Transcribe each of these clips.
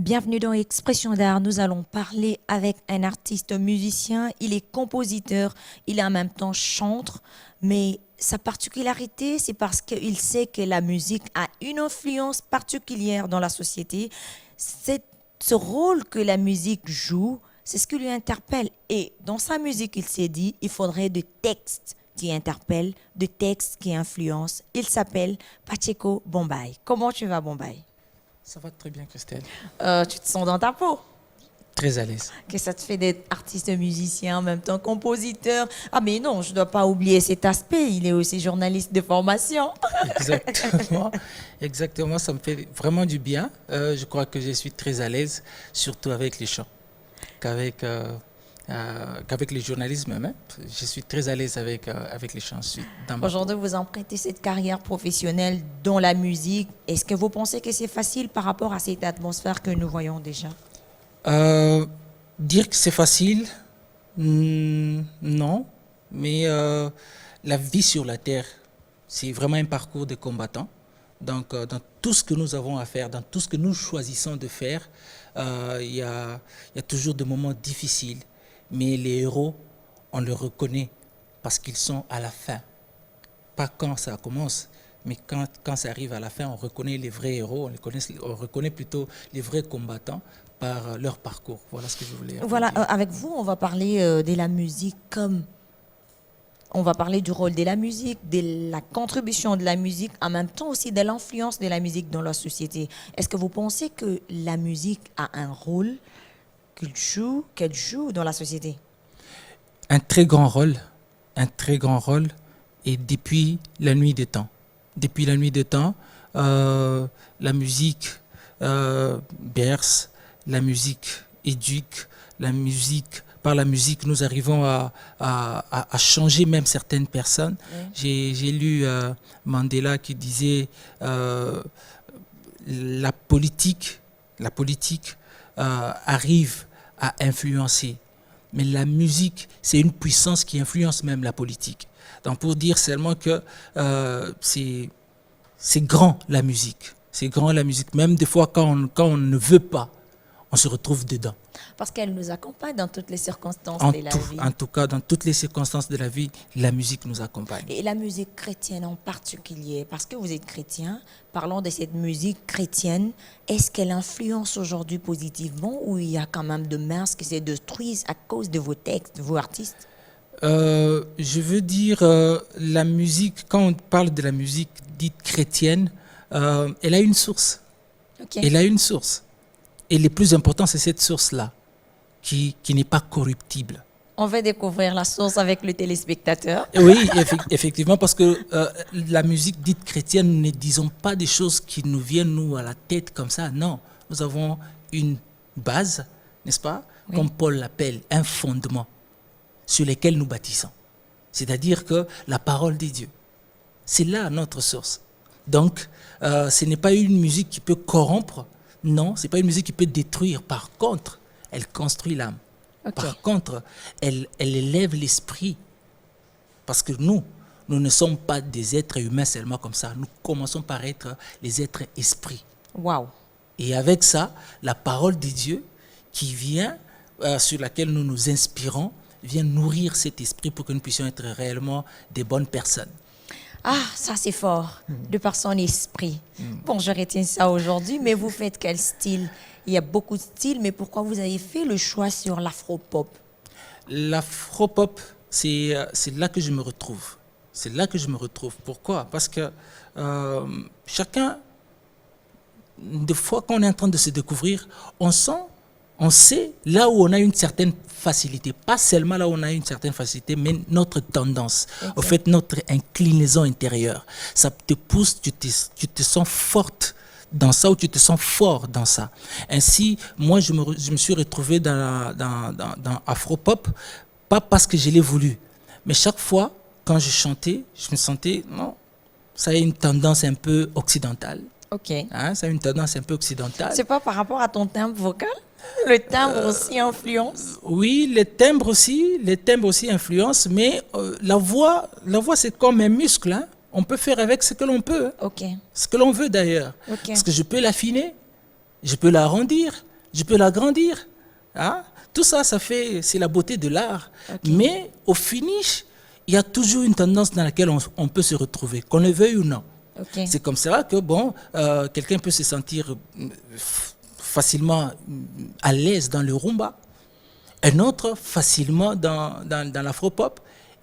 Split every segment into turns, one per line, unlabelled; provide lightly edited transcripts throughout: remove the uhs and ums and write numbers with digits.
Bienvenue dans Expression d'art. Nous allons parler avec un artiste musicien. Il est compositeur, il est en même temps chanteur, mais sa particularité, c'est parce qu'il sait que la musique a une influence particulière dans la société. Ce rôle que la musique joue, c'est ce qui lui interpelle. Et dans sa musique, il s'est dit, il faudrait des textes qui interpellent, des textes qui influencent. Il s'appelle Pacheco Bombay. Comment tu vas, Bombay?
Ça va très bien, Christelle.
Tu te sens dans ta peau?
Très à l'aise.
Que ça te fait d'être artiste musicien, en même temps compositeur. Ah mais non, je ne dois pas oublier cet aspect. Il est aussi journaliste de formation.
Exactement. Exactement, ça me fait vraiment du bien. Je crois que je suis très à l'aise, surtout avec les chants, qu'avec le journalisme même. Je suis très à l'aise avec les chants.
Aujourd'hui, vous empruntez cette carrière professionnelle dans la musique. Est-ce que vous pensez que c'est facile par rapport à cette atmosphère que nous voyons déjà?
Dire que c'est facile, non. Mais la vie sur la terre, c'est vraiment un parcours de combattant. Donc, dans tout ce que nous avons à faire, dans tout ce que nous choisissons de faire, il y a toujours des moments difficiles. Mais les héros, on les reconnaît parce qu'ils sont à la fin. Pas quand ça commence, mais quand ça arrive à la fin, on reconnaît les vrais héros, on reconnaît plutôt les vrais combattants par leur parcours. Voilà ce que je voulais dire.
Voilà, avec vous, on va parler de la musique comme... On va parler du rôle de la musique, de la contribution de la musique, en même temps aussi de l'influence de la musique dans la société. Est-ce que vous pensez que la musique a un rôle qu'elle joue dans la société?
Un très grand rôle, et depuis la nuit des temps. Depuis la nuit des temps, la musique berce, la musique éduque, par la musique, nous arrivons à changer même certaines personnes. Oui. J'ai lu Mandela qui disait la politique arrive à influencer. Mais la musique, c'est une puissance qui influence même la politique. Donc pour dire seulement que c'est grand la musique. C'est grand la musique. Même des fois quand on ne veut pas, on se retrouve dedans.
Parce qu'elle nous accompagne dans toutes les circonstances de la vie.
En tout cas, dans toutes les circonstances de la vie, la musique nous accompagne.
Et la musique chrétienne en particulier, parce que vous êtes chrétien, parlons de cette musique chrétienne, est-ce qu'elle influence aujourd'hui positivement ou il y a quand même de mœurs qui se détruisent à cause de vos textes, de vos artistes?
Je veux dire, la musique, quand on parle de la musique dite chrétienne, elle a une source. Okay. Elle a une source. Et le plus important, c'est cette source-là, qui n'est pas corruptible.
On va découvrir la source avec le téléspectateur.
Oui, effectivement, parce que la musique dite chrétienne, nous ne disons pas des choses qui nous viennent, nous, à la tête comme ça. Non, nous avons une base, n'est-ce pas? Oui. Comme Paul l'appelle, un fondement sur lequel nous bâtissons. C'est-à-dire que la parole de Dieu, c'est là notre source. Donc, ce n'est pas une musique qui peut corrompre. Non, ce n'est pas une musique qui peut détruire. Par contre, elle construit l'âme. Okay. Par contre, elle élève l'esprit. Parce que nous ne sommes pas des êtres humains seulement comme ça. Nous commençons par être les êtres esprits.
Wow.
Et avec ça, la parole de Dieu qui vient, sur laquelle nous nous inspirons, vient nourrir cet esprit pour que nous puissions être réellement des bonnes personnes.
Ah, ça c'est fort, de par son esprit. Bon, je retiens ça aujourd'hui, mais vous faites quel style? Il y a beaucoup de styles, mais pourquoi vous avez fait le choix sur l'afro-pop?
L'afro-pop, c'est là que je me retrouve. C'est là que je me retrouve. Pourquoi? Parce que chacun, des fois, quand on est en train de se découvrir, on sait là où on a une certaine facilité. Pas seulement là où on a une certaine facilité, mais notre tendance. Okay. Au fait, notre inclinaison intérieure. Ça te pousse, tu te sens forte dans ça ou tu te sens fort dans ça. Ainsi, moi, je me suis retrouvé dans Afropop, pas parce que je l'ai voulu, mais chaque fois, quand je chantais, je me sentais, non, ça a une tendance un peu occidentale.
Ok.
Hein, ça a une tendance un peu occidentale.
C'est pas par rapport à ton timbre vocal? Le timbre aussi influence?
Oui, les timbres aussi influencent, mais la voix c'est comme un muscle. Hein. On peut faire avec ce que l'on peut.
Okay.
Ce que l'on veut d'ailleurs.
Okay.
Parce que je peux l'affiner, je peux l'arrondir, je peux l'agrandir. Hein? Tout ça, c'est la beauté de l'art.
Ok.
Mais au finish, il y a toujours une tendance dans laquelle on peut se retrouver, qu'on le veuille ou non.
Ok.
C'est comme ça que quelqu'un peut se sentir facilement à l'aise dans le rumba, un autre facilement dans l'afro-pop,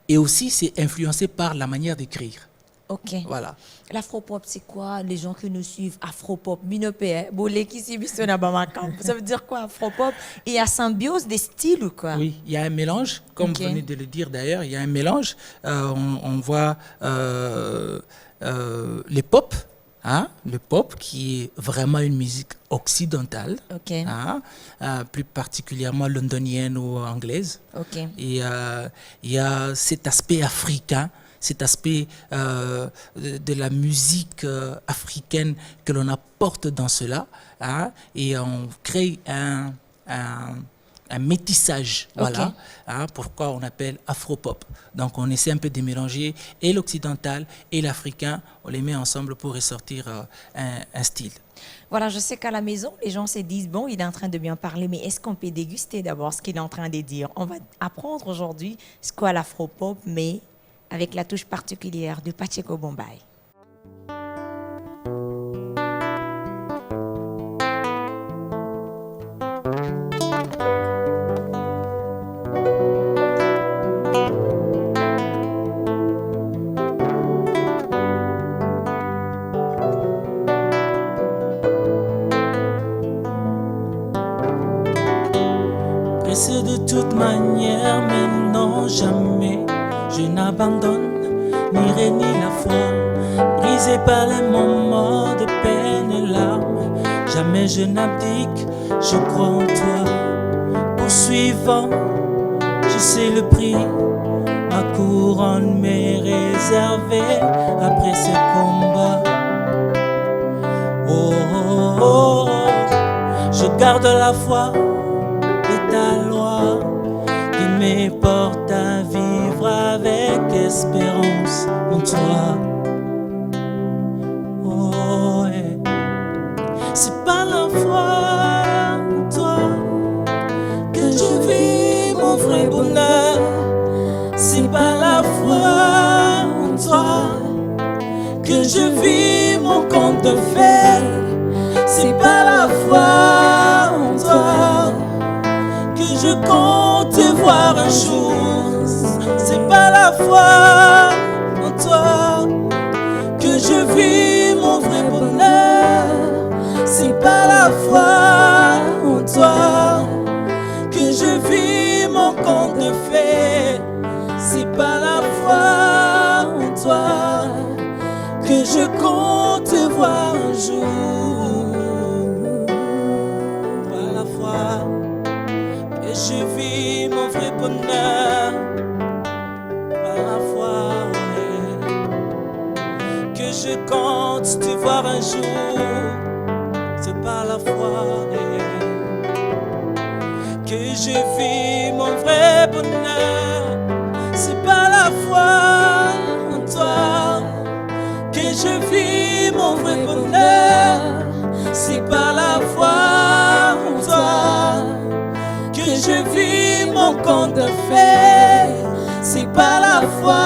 et aussi c'est influencé par la manière d'écrire.
Ok.
Voilà.
L'afro-pop, c'est quoi? Les gens qui nous suivent, afro-pop, minope, bolé qui s'y bistonne à Bamako. Ça veut dire quoi, afro-pop? Et il y a symbiose des styles ou quoi?
Oui, il y a un mélange, comme
Ok.
vous venez de le dire d'ailleurs, il y a un mélange. On voit les pop, hein, le pop qui est vraiment une musique occidentale,
Ok.
hein, plus particulièrement londonienne ou anglaise.
Ok.
Et il y a cet aspect africain, cet aspect de la musique africaine que l'on apporte dans cela, hein, et on crée un métissage, voilà,
Ok.
hein, pourquoi on appelle afro-pop. Donc on essaie un peu de mélanger et l'occidental et l'africain, on les met ensemble pour ressortir un style.
Voilà, je sais qu'à la maison, les gens se disent, bon, il est en train de bien parler, mais est-ce qu'on peut déguster d'abord ce qu'il est en train de dire? On va apprendre aujourd'hui ce qu'est l'afro-pop, mais avec la touche particulière de Pacheco Bombay.
Pressé de toute manière, mais non jamais, je n'abandonne ni ré ni la foi. Brisé par les moments de peine et larmes, jamais je n'abdique, je crois en toi. Poursuivant, je sais le prix, ma couronne m'est réservée après ce combat. Oh, oh, oh, oh, je garde la foi et ta loi qui me porte à vivre avec espérance en toi. Oh, ouais. C'est par la foi en toi que je vis mon vrai bonheur. C'est par la foi en toi que je vis mon conte de fées. C'est par la foi en toi que je compte te voir un jour. C'est par la foi en toi que je vis mon vrai bonheur. C'est par la foi en toi que je vis mon conte de fées. C'est par la foi en toi que je compte te voir un jour. Par la foi que je vis mon vrai bonheur. Par la foi, ouais, que je compte te voir un jour. C'est par la foi, ouais, que je vis mon vrai bonheur. C'est par la foi en toi que je vis mon vrai bonheur. C'est par la foi en toi que je vis mon conte de fées. C'est par la foi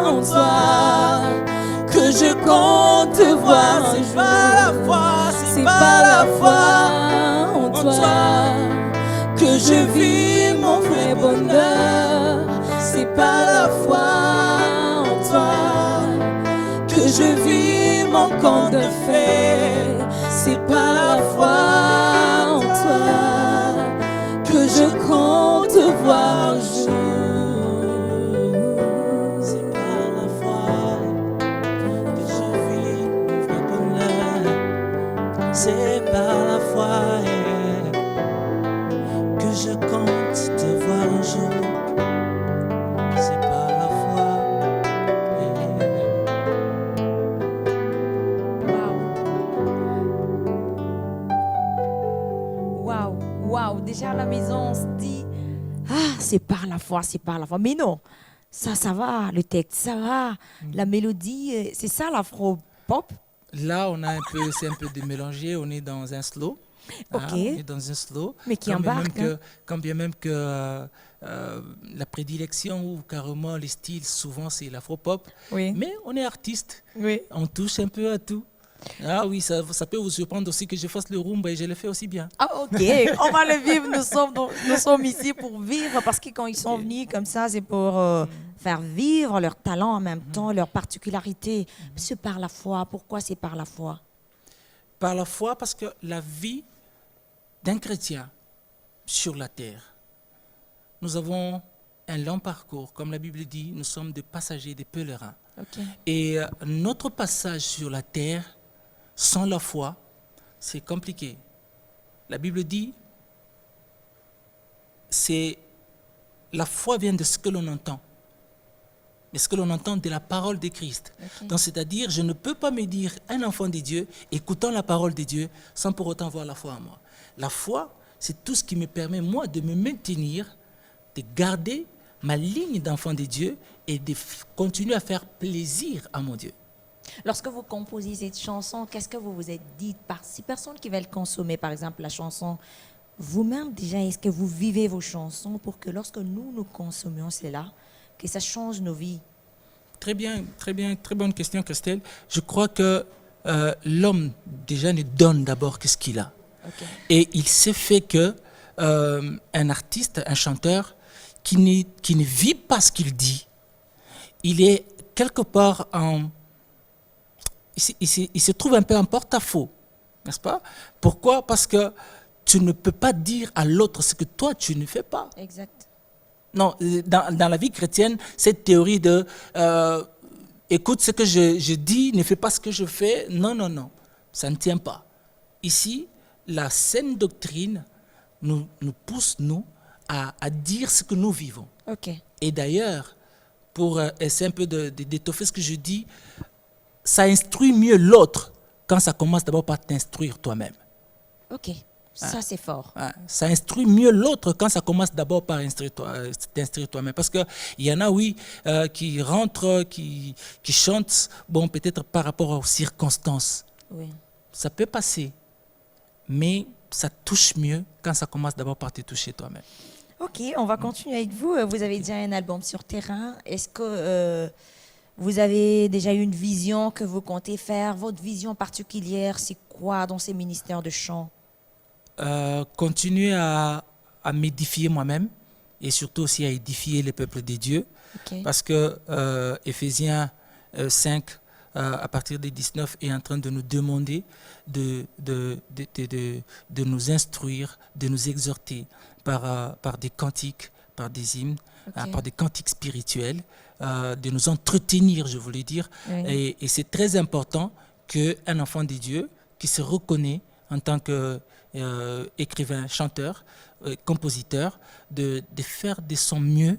en toi que je compte te voir. C'est par la foi, c'est par la foi en toi que je vis mon vrai bonheur. C'est par la foi en toi que je vis mon conte de fées. C'est par la foi en toi que je compte te voir un jour. C'est par la foi que je vis mon vrai bonheur. C'est par la foi que je compte te voir un jour. C'est par la foi.
Waouh, waouh. Déjà à la maison, on se dit, ah, c'est par la foi, c'est par la foi. Mais non, ça va, le texte, ça va. La mélodie, c'est ça l'afro-pop.
Là, c'est un peu démélangé. On est dans un slow.
Ok,
On est dans un slow.
mais qui
Quand bien même
embarque, hein.
quand bien même que la prédilection ou carrément les styles, souvent c'est l'afro-pop.
Oui,
Mais on est artiste.
oui.
On touche un peu à tout. Ah oui, ça peut vous surprendre aussi que je fasse le rumba et je le fais aussi bien.
Ah, ok, on va le vivre. Nous sommes ici pour vivre parce que quand ils sont venus comme ça, c'est pour faire vivre leur talent en même temps, leur particularité. C'est par la foi. Pourquoi c'est par la foi?
Par la foi, parce que la vie d'un chrétien sur la terre, nous avons un long parcours. Comme la Bible dit, nous sommes des passagers, des pèlerins.
Ok.
Et notre passage sur la terre, sans la foi, c'est compliqué. La Bible dit, la foi vient de ce que l'on entend. Mais ce que l'on entend de la parole de Christ.
Ok.
Donc, c'est-à-dire, je ne peux pas me dire un enfant de Dieu, écoutant la parole de Dieu, sans pour autant voir la foi en moi. La foi, c'est tout ce qui me permet, moi, de me maintenir, de garder ma ligne d'enfant de Dieu et de continuer à faire plaisir à mon Dieu.
Lorsque vous composez cette chanson, qu'est-ce que vous vous êtes dit par ces personnes qui veulent consommer, par exemple, la chanson? Vous-même, déjà, est-ce que vous vivez vos chansons pour que lorsque nous consommions cela, que ça change nos vies?
Très bien, très bonne question, Christelle. Je crois que l'homme, déjà, ne donne d'abord qu'est-ce qu'il a.
Ok.
Et il s'est fait que un artiste, un chanteur, qui ne vit pas ce qu'il dit, il est quelque part il se trouve un peu en porte-à-faux, n'est-ce pas? Pourquoi? Parce que tu ne peux pas dire à l'autre ce que toi tu ne fais pas.
Exact.
Non, dans la vie chrétienne, cette théorie de écoute ce que je dis, ne fais pas ce que je fais, non, ça ne tient pas. Ici, la saine doctrine nous pousse, nous, à dire ce que nous vivons.
Ok.
Et d'ailleurs, pour essayer un peu d'étoffer ce que je dis, ça instruit mieux l'autre quand ça commence d'abord par t'instruire toi-même.
Ok. Ça, c'est fort.
Ça instruit mieux l'autre quand ça commence d'abord par t'instruire toi-même. Parce qu'il y en a, oui, qui rentrent, qui chantent, bon, peut-être par rapport aux circonstances.
Oui.
Ça peut passer, mais ça touche mieux quand ça commence d'abord par te toucher toi-même.
Ok, on va continuer avec vous. Vous avez déjà un album sur terrain. Est-ce que vous avez déjà une vision que vous comptez faire? Votre vision particulière, c'est quoi dans ces ministères de chant?
Continuer à m'édifier moi-même et surtout aussi à édifier le peuple de Dieu.
Ok.
Parce que Éphésiens 5, à partir des 19, est en train de nous demander de nous instruire, de nous exhorter par des cantiques, par des hymnes,
Ok.
par des cantiques spirituels, de nous entretenir, je voulais dire.
Oui.
Et c'est très important qu'un enfant de Dieu qui se reconnaît en tant qu'écrivain, chanteur, compositeur, de faire de son mieux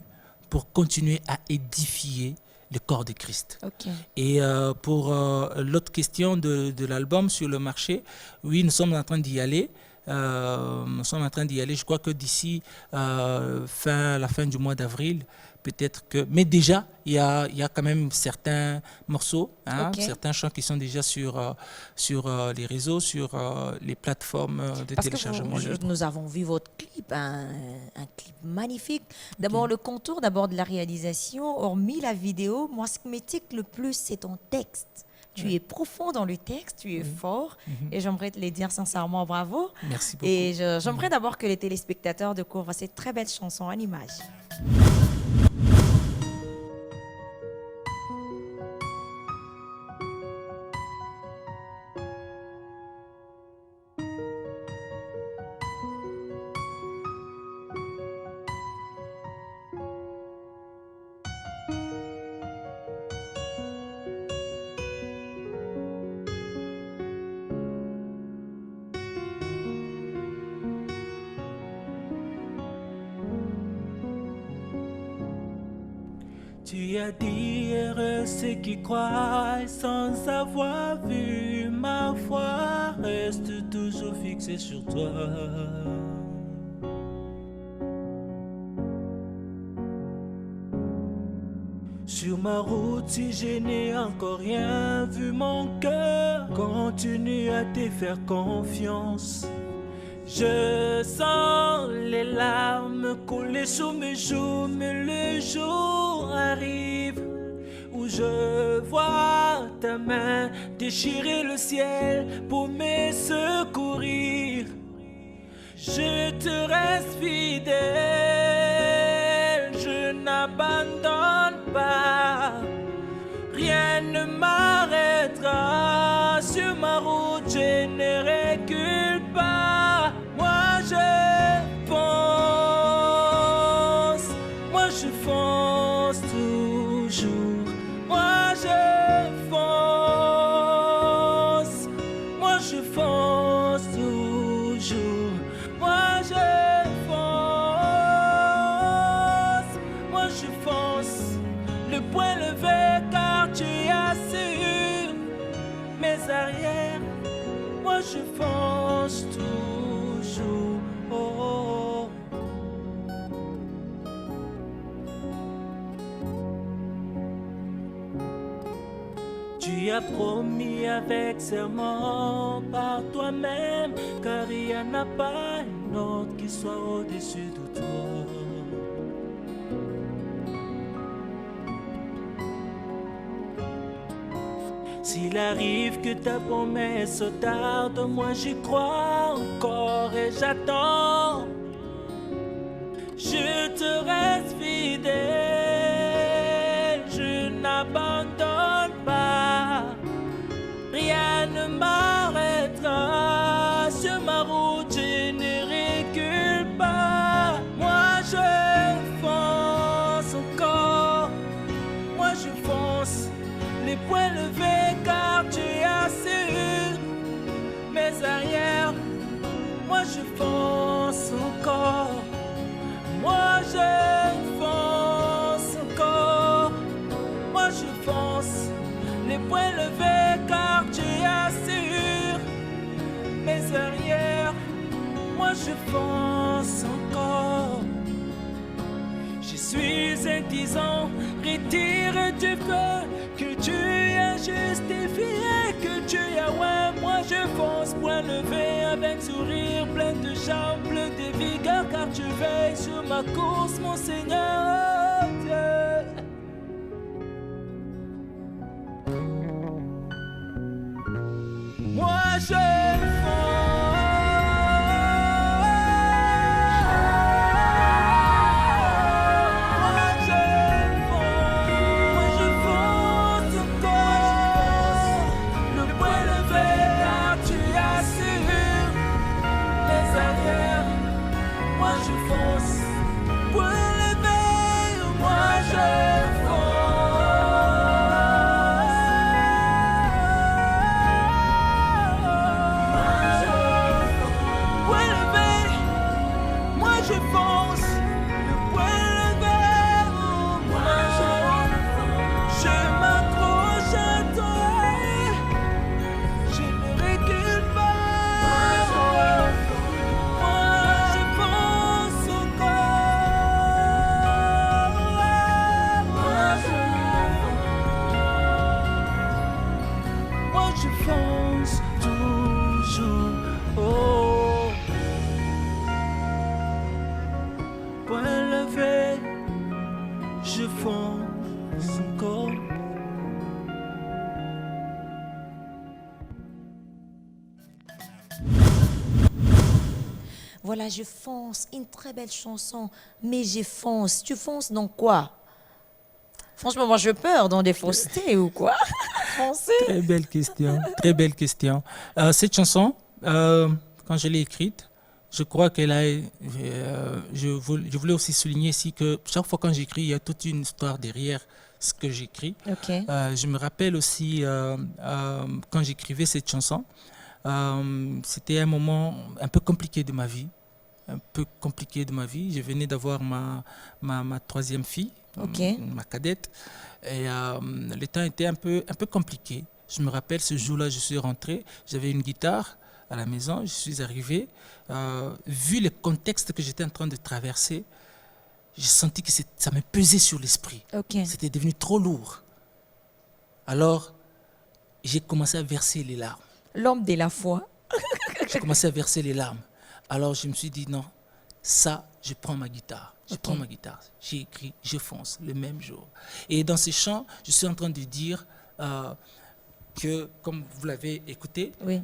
pour continuer à édifier le corps de Christ.
Ok.
Et pour l'autre question de l'album sur le marché, oui, nous sommes en train d'y aller. Je crois que d'ici la fin du mois d'avril, peut-être que... Mais déjà, il y a quand même certains morceaux,
Ok.
certains chants qui sont déjà sur les réseaux, sur les plateformes de
Parce que
téléchargement libre.
nous avons vu votre clip, un clip magnifique. D'abord le contour, d'abord de la réalisation, hormis la vidéo. Moi, ce qui m'étique le plus, c'est ton texte. Tu es profond dans le texte, tu es fort. Et j'aimerais te le dire sincèrement, bravo.
Merci beaucoup.
Et j'aimerais d'abord que les téléspectateurs découvrent cette très belle chanson en images.
Tu as dit heureux ceux qui croient sans avoir vu, ma foi reste toujours fixée sur toi.
Sur ma route, si je n'ai encore rien vu, mon cœur continue à te faire confiance. Je sens les larmes couler sous mes joues, mais le jour arrive où je vois ta main déchirer le ciel pour me secourir. Je te reste fidèle, je n'abandonne pas. Rien ne m'arrêtera sur ma route, je ne recule pas. Moi je fonce toujours. Moi je fonce toujours. Moi je fonce, le poing levé car tu assures mes arrières. Moi je fonce toujours. Oh, oh, oh. Tu as promis avec serment par toi-même, car il n'y en a pas un autre qui soit au-dessus de toi. S'il arrive que ta promesse tarde, moi j'y crois encore et j'attends. Je te reste fidèle, je n'abandonne pas. Rien ne m'arrêtera sur ma route, je ne recule pas. Moi je fonce encore, moi je fonce, les poings levés car tu assures mes arrières. Moi je fonce encore, moi je fonce encore, moi je fonce, les poings levés car tu assures mes arrières. Moi je fonce encore. Je suis intisant, retire du feu que tu as justifié, que tu as ouais. Moi je fonce, point levé avec sourire, plein de jambes, plein de vigueur, car tu veilles sur ma course, mon Seigneur. Dieu. Moi je
Voilà, je fonce, une très belle chanson, mais je fonce. Tu fonces dans quoi? Franchement, moi, j'ai peur dans des faussetés ou quoi? Foncer?
Très belle question, très belle question. Cette chanson, quand je l'ai écrite, je crois qu'elle a... je voulais aussi souligner ici que chaque fois quand j'écris, il y a toute une histoire derrière ce que j'écris.
Okay.
Je me rappelle aussi, quand j'écrivais cette chanson, c'était un moment un peu compliqué de ma vie. Je venais d'avoir ma troisième fille,
okay.
Ma cadette, et le temps était un peu compliqué. Je me rappelle, ce jour-là, je suis rentré, j'avais une guitare à la maison, je suis arrivé. Vu le contexte que j'étais en train de traverser, j'ai senti que ça me pesait sur l'esprit.
Ok.
C'était devenu trop lourd. Alors, j'ai commencé à verser les larmes.
L'homme de la foi.
J'ai commencé à verser les larmes. Alors, je me suis dit, non, ça, je prends ma guitare. Prends ma guitare. J'ai écrit, je fonce, le même jour. Et dans ces chants, je suis en train de dire que, comme vous l'avez écouté,
Oui.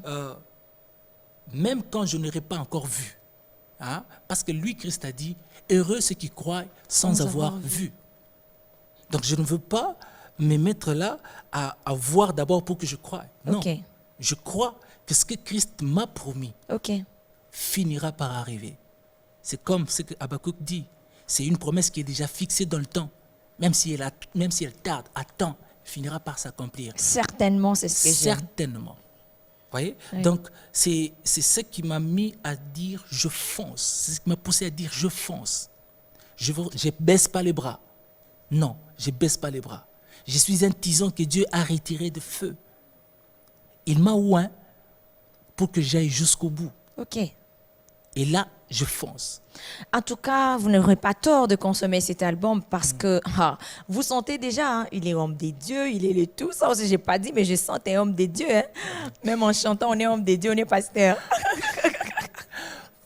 Même quand je n'aurais pas encore vu, hein, parce que lui, Christ a dit, heureux ceux qui croient sans avoir vu. Donc, je ne veux pas me mettre là à voir d'abord pour que je croie. Non,
Ok.
je crois que ce que Christ m'a promis
Ok.
finira par arriver. C'est comme ce que Habakkuk dit. C'est une promesse qui est déjà fixée dans le temps. Même si elle tarde, attend, finira par s'accomplir.
Certainement, c'est ce que j'aime.
Certainement. Voyez?
Oui.
Donc, c'est ce qui m'a mis à dire je fonce. C'est ce qui m'a poussé à dire je fonce. Je ne baisse pas les bras. Non, je ne baisse pas les bras. Je suis un tison que Dieu a retiré de feu. Il m'a oint pour que j'aille jusqu'au bout.
Ok.
Et là, je fonce.
En tout cas, vous n'aurez pas tort de consommer cet album parce que vous sentez déjà, hein, il est homme des dieux, il est le tout. Ça aussi, je n'ai pas dit, mais je sens t'es homme des dieux. Hein. Même en chantant, on est homme des dieux, on est pasteur.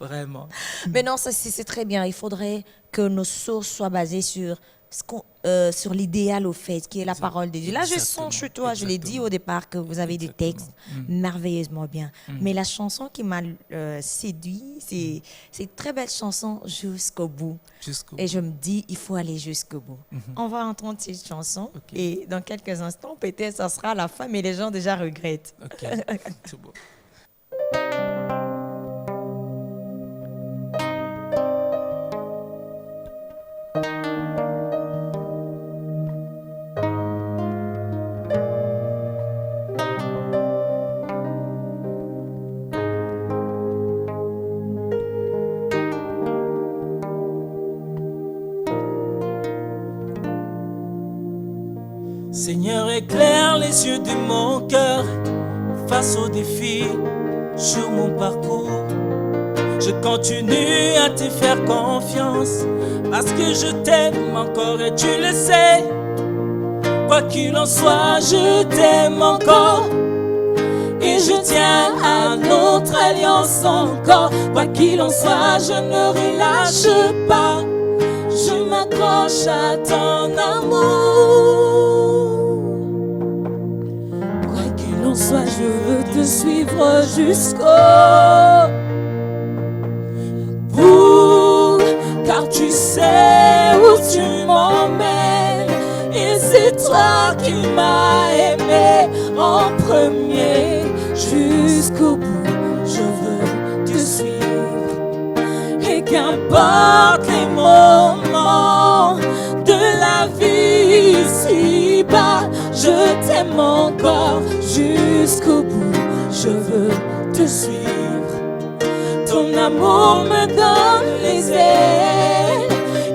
Vraiment.
Mais non, ça, c'est très bien. Il faudrait que nos sources soient basées sur sur l'idéal au fait, qui est la parole de Dieu. Là, je sens chez toi, je l'ai dit au départ, que vous avez des textes merveilleusement bien. Mais la chanson qui m'a séduit, c'est une très belle chanson jusqu'au bout. Et je me dis, il faut aller jusqu'au bout. On va entendre cette chanson et dans quelques instants, peut-être ça sera la fin, mais les gens déjà regrettent.
Ok, c'est beau.
Seigneur, éclaire les yeux de mon cœur face aux défis sur mon parcours. Je continue à te faire confiance parce que je t'aime encore et tu le sais. Quoi qu'il en soit, je t'aime encore et je tiens à notre alliance encore. Quoi qu'il en soit, je ne relâche pas. Je m'accroche à ton amour. Soit je veux te suivre jusqu'au bout, car tu sais où tu m'emmènes et c'est toi qui m'as aimé en premier. Jusqu'au bout, je veux te suivre et qu'importe les moments de la vie ici-bas, je t'aime encore jusqu'au bout, je veux te suivre. Ton amour me donne les ailes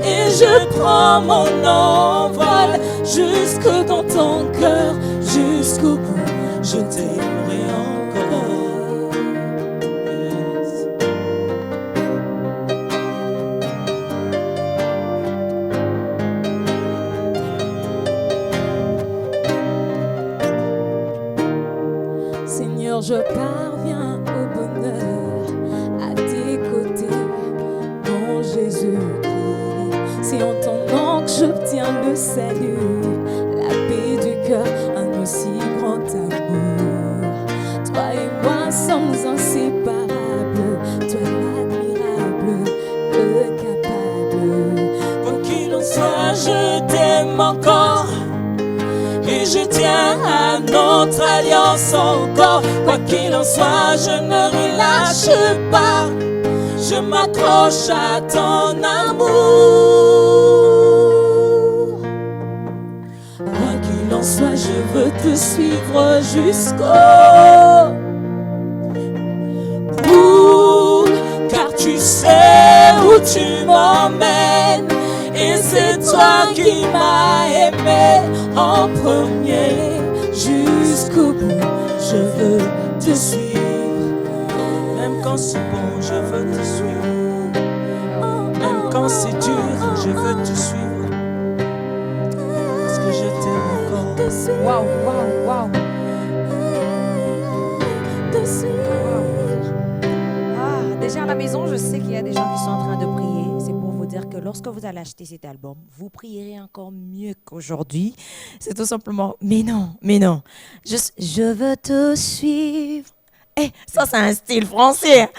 et je prends mon envol jusque dans ton cœur, jusqu'au bout, je t'aimerai encore. Je parviens au bonheur à tes côtés, mon Jésus-Christ. C'est en ton nom que j'obtiens le salut, la paix du cœur, un aussi grand amour. Toi et moi sommes inséparables, toi l'admirable, le capable. Quoi qu'il en soit, je t'aime encore. Et je tiens à notre alliance encore. Quoi qu'il en soit, je ne relâche pas. Je m'accroche à ton amour. Quoi qu'il en soit, je veux te suivre jusqu'au bout, car tu sais où tu m'emmènes. Et c'est toi qui m'as aimé en premier. Jusqu'au bout, je veux te suivre. Même quand c'est bon, je veux te suivre. Même quand c'est dur, je veux te
Waouh. Ah, déjà à la maison, je sais qu'il y a des gens qui sont en train de prier. C'est pour vous dire que lorsque vous allez acheter cet album, vous prierez encore mieux qu'aujourd'hui. C'est tout simplement, mais non. Je veux te suivre. Eh, ça c'est un style français.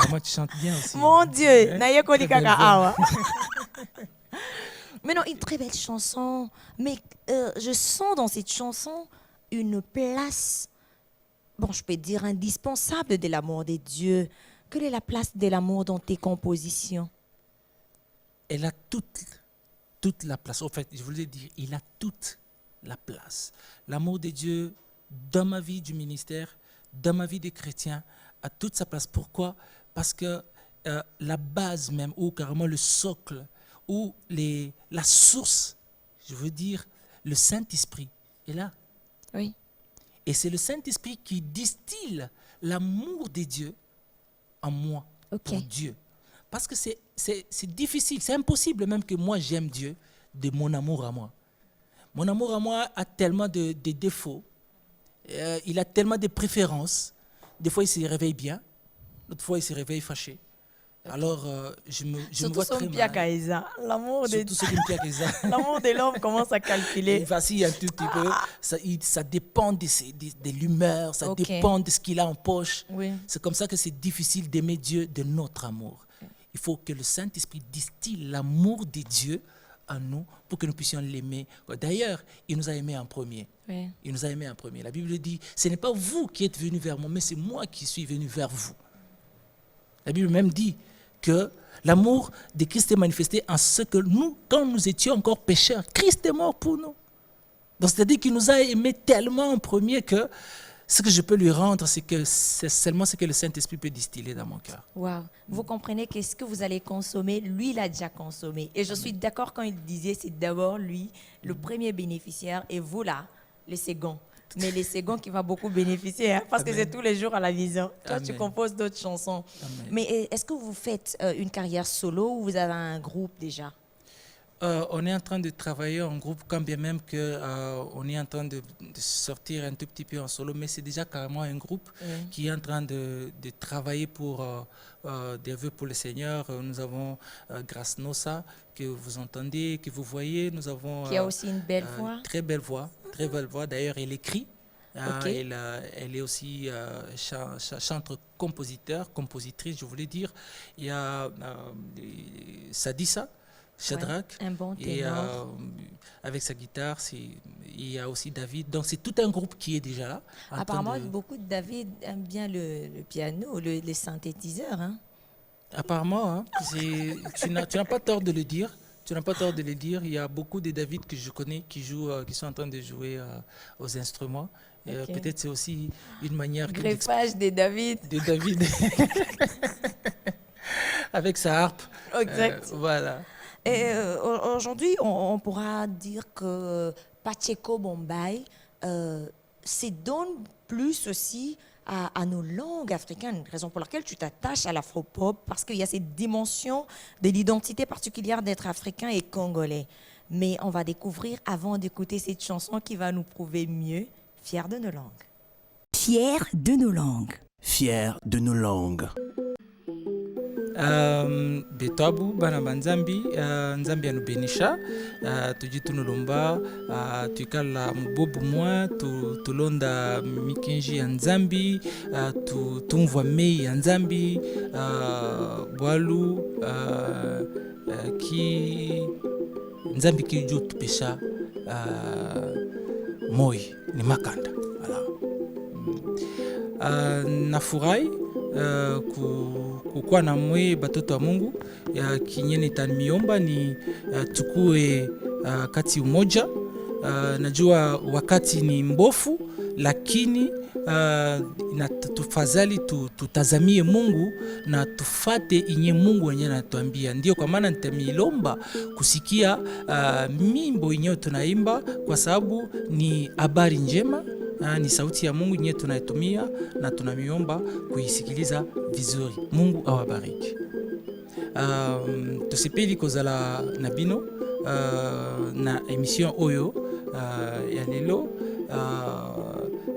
Moi, tu chantes bien aussi.
Mon Dieu,
Hein?
Naye Koli
Très belle
Kaka
voix.
Awa. Mais non, une très belle chanson. Mais je sens dans cette chanson une place, bon, je peux dire indispensable de l'amour de Dieu. Quelle est la place de l'amour dans tes compositions?
Elle a toute la place. En fait, je voulais dire, il a toute la place. L'amour de Dieu dans ma vie du ministère, dans ma vie de chrétien, a toute sa place. Pourquoi? Parce que la base même, ou carrément le socle, ou la source, je veux dire, le Saint-Esprit est là.
Oui.
Et c'est le Saint-Esprit qui distille l'amour de Dieu en moi, pour Dieu. Parce que c'est difficile, c'est impossible même que moi j'aime Dieu de mon amour à moi. Mon amour à moi a tellement de défauts, il a tellement de préférences. Des fois il se réveille bien, d'autres fois il se réveille fâché. Alors je me vois très mal.
L'amour
Surtout ce qui me plaît, ça.
L'amour de l'homme commence à calculer.
Il vacille un tout petit peu. Ça dépend de l'humeur, ça dépend de ce qu'il a en poche.
Oui.
C'est comme ça que c'est difficile d'aimer Dieu de notre amour. Il faut que le Saint-Esprit distille l'amour de Dieu en nous pour que nous puissions l'aimer. D'ailleurs, il nous a aimés en premier.
Oui.
Il nous a aimés en premier. La Bible dit, ce n'est pas vous qui êtes venus vers moi, mais c'est moi qui suis venu vers vous. La Bible même dit que l'amour de Christ est manifesté en ce que nous, quand nous étions encore pécheurs, Christ est mort pour nous. Donc c'est-à-dire qu'il nous a aimés tellement en premier que ce que je peux lui rendre, c'est seulement ce que le Saint-Esprit peut distiller dans mon cœur.
Wow. Vous comprenez que ce que vous allez consommer, lui, il a déjà consommé. Et je suis d'accord quand il disait, c'est d'abord lui, le premier bénéficiaire, et vous là, les seconds. Mais les seconds qui vont beaucoup bénéficier, hein, parce que c'est tous les jours à la vision. Toi, tu composes d'autres chansons.
Amen.
Mais est-ce que vous faites une carrière solo ou vous avez un groupe déjà?
On est en train de travailler en groupe, quand bien même qu'on est en train de sortir un tout petit peu en solo, mais c'est déjà carrément un groupe qui est en train de travailler pour des vœux pour le Seigneur. Nous avons Grace Nossa, que vous entendez, que vous voyez. Nous avons
qui a aussi une belle voix.
Très belle voix. D'ailleurs, elle écrit. Elle est aussi chanteuse, compositrice, je voulais dire. Il y a Sadissa Shadrach,
un bon
et avec sa guitare, il y a aussi David. Donc c'est tout un groupe qui est déjà là.
Apparemment, beaucoup de David aiment bien le piano, les synthétiseurs. Hein?
Apparemment, hein, tu n'as pas tort de le dire. Tu n'as pas tort de le dire. Il y a beaucoup de David que je connais qui sont en train de jouer aux instruments. Peut-être c'est aussi une manière
greffage de David.
De David avec sa harpe.
Exact.
Voilà.
Et aujourd'hui, on pourra dire que Pacheco Bombay se donne plus aussi à nos langues africaines, raison pour laquelle tu t'attaches à l'afropop, parce qu'il y a cette dimension de l'identité particulière d'être africain et congolais. Mais on va découvrir, avant d'écouter cette chanson qui va nous prouver mieux, Fiers de nos langues.
Fiers de nos langues.
Fiers de nos langues.
Betabu bana banzambi nzambi anubenisha tuji tunolomba tukala mubobu mwa tulonda mikenji ya nzambi tumvwa mei ya nzambi bwalu ki nzambi ki jo tupesha moi ni makanda nafurahi kukuwa na mwe batoto wa Mungu ya kinyeni tanmiomba ni tukue kati umoja. Najua wakati ni mbofu, lakini na tufadhali tutazamie Mungu na tufate inye Mungu wenye anatuambia. Ndio kwa maana nitamilomba kusikia mimbo inye tunaimba, kwa sababu ni habari njema. Ni sauti ya Mungu yenyewe tunaitumia na tunamiomba kuisikiliza vizuri. Mungu awabariki. Tusipeli kozala na bino na emission oyo ya lelo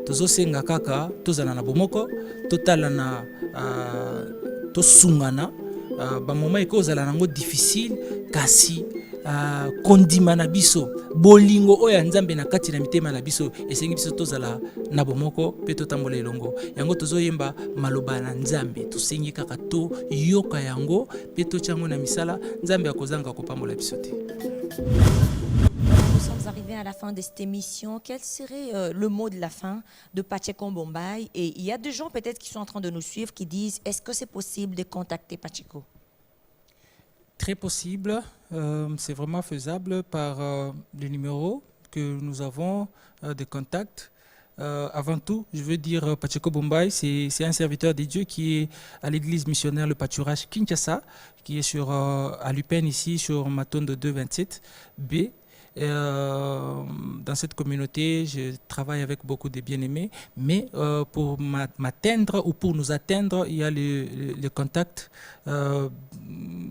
tozosenga kaka tozala na bomoko totala na tosungana bamoma ekozala nango difficile kasi kondima na biso bolingo oyo ya nzambe na kati na mitema na biso esengi biso tozala na bomoko mpe totambola elongo yango tozoyemba maloba na nzambe tosengi kaka toyoka yango mpe totia yango na misala nzambe akozanga kopambola biso te.
Nous sommes arrivés à la fin de cette émission. Quel serait le mot de la fin de Pacheco Bombay? Et il y a des gens peut-être qui sont en train de nous suivre qui disent, est-ce que c'est possible de contacter Pacheco?
Très possible, c'est vraiment faisable par les numéros que nous avons de contact. Avant tout, je veux dire, Pacheco Bombay, c'est un serviteur de Dieu qui est à l'église missionnaire Le Pâturage Kinshasa, qui est à Lupin ici, sur Matondo 227B. Dans cette communauté, je travaille avec beaucoup de bien-aimés, mais pour m'atteindre ou pour nous atteindre, il y a le contact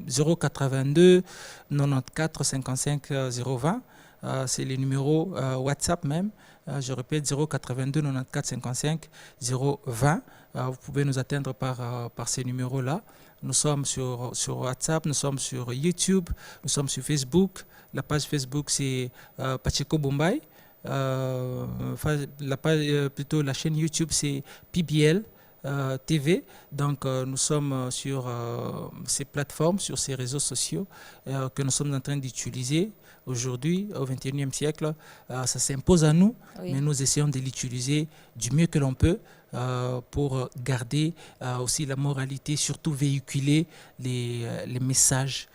082 94 55 020. C'est les numéros WhatsApp même. Je répète, 082 94 55 020. Vous pouvez nous atteindre par ces numéros-là. Nous sommes sur WhatsApp, nous sommes sur YouTube, nous sommes sur Facebook. La page Facebook, c'est Pacheco Bombay. La chaîne YouTube, c'est PBL TV. Donc, nous sommes sur ces plateformes, sur ces réseaux sociaux que nous sommes en train d'utiliser. Aujourd'hui, au XXIe siècle, ça s'impose à nous, oui. Mais nous essayons de l'utiliser du mieux que l'on peut pour garder aussi la moralité, surtout véhiculer les messages,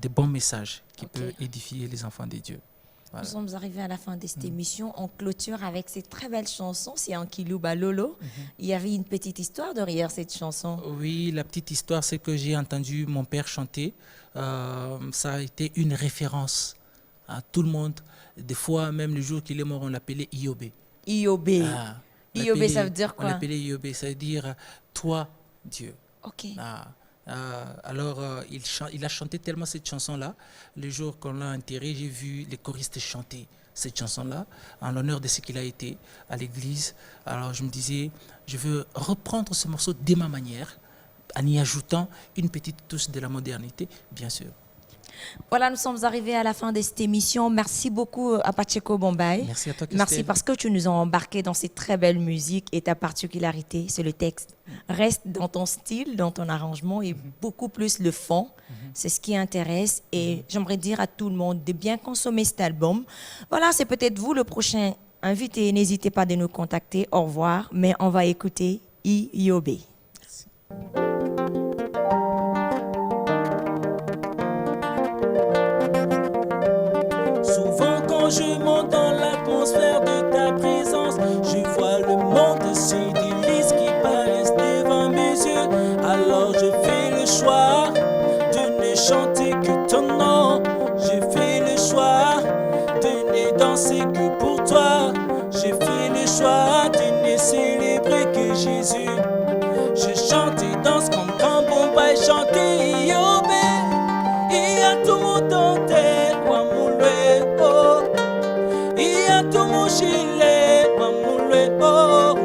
des bons messages qui peuvent édifier les enfants de Dieu. Voilà.
Nous sommes arrivés à la fin de cette émission. On clôture avec cette très belle chanson, c'est Ankilouba Lolo. Il y avait une petite histoire derrière cette chanson.
Oui, la petite histoire, c'est que j'ai entendu mon père chanter. Ça a été une référence à tout le monde. Des fois, même le jour qu'il est mort, on l'appelait Iobé.
Iobé. Iobé, ça veut dire quoi?
On l'appelait Iobé, ça veut dire toi, Dieu.
Ok.
Alors, il a chanté tellement cette chanson-là. Le jour qu'on l'a enterré, j'ai vu les choristes chanter cette chanson-là en l'honneur de ce qu'il a été à l'église. Alors, je me disais, je veux reprendre ce morceau de ma manière, en y ajoutant une petite touche de la modernité, bien sûr.
Voilà, nous sommes arrivés à la fin de cette émission. Merci beaucoup à Pacheco Bombay.
Merci à toi, Christelle.
Merci parce que tu nous as embarqués dans cette très belle musique et ta particularité, c'est le texte. Reste dans ton style, dans ton arrangement et beaucoup plus le fond. C'est ce qui intéresse et j'aimerais dire à tout le monde de bien consommer cet album. Voilà, c'est peut-être vous le prochain invité. N'hésitez pas de nous contacter. Au revoir. Mais on va écouter Iobé.
Merci.
Je monte dans l'atmosphère de ta présence. Je vois le monde s'idylise qui paraissent devant mes yeux. Alors je fais le choix de ne chanter que ton nom. Je fais le choix de ne danser que pour toi. Je fais le choix de ne célébrer que Jésus. Je chante et danse comme quand Bombay chantait Iobé. Et à tout mon temps Chile, mamule oh,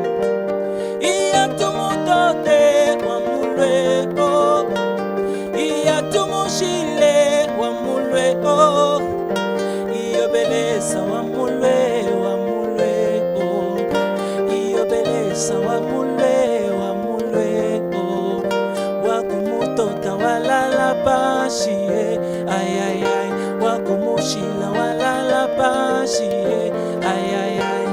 iya tumu tote, mamule oh, iya tumu Chile, mamule oh, iyo beleza mamule, mamule oh, iyo beleza mamule, mamule oh, wakumutota walala bashi ay ay ay, wakumushila walala bashi ay ay ay,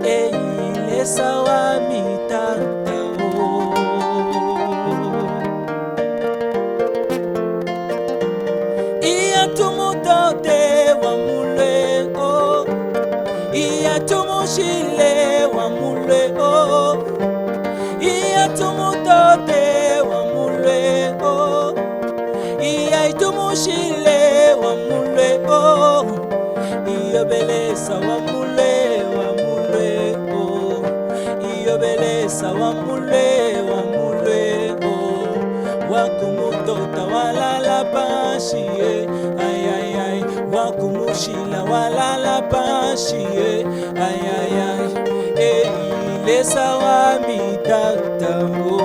eyile sawa mitata oh. Iya tumutote wa mule oh, iya tumushile wa mule oh, iya tumutote wa mule oh, iya tumushile wa mule oh, iya beleza wa mule oh, iya beleza wa mule oh, wakumuto utawalala pashi ayayay wakumushila walala pashi ayayay ilesa wa mitaktambo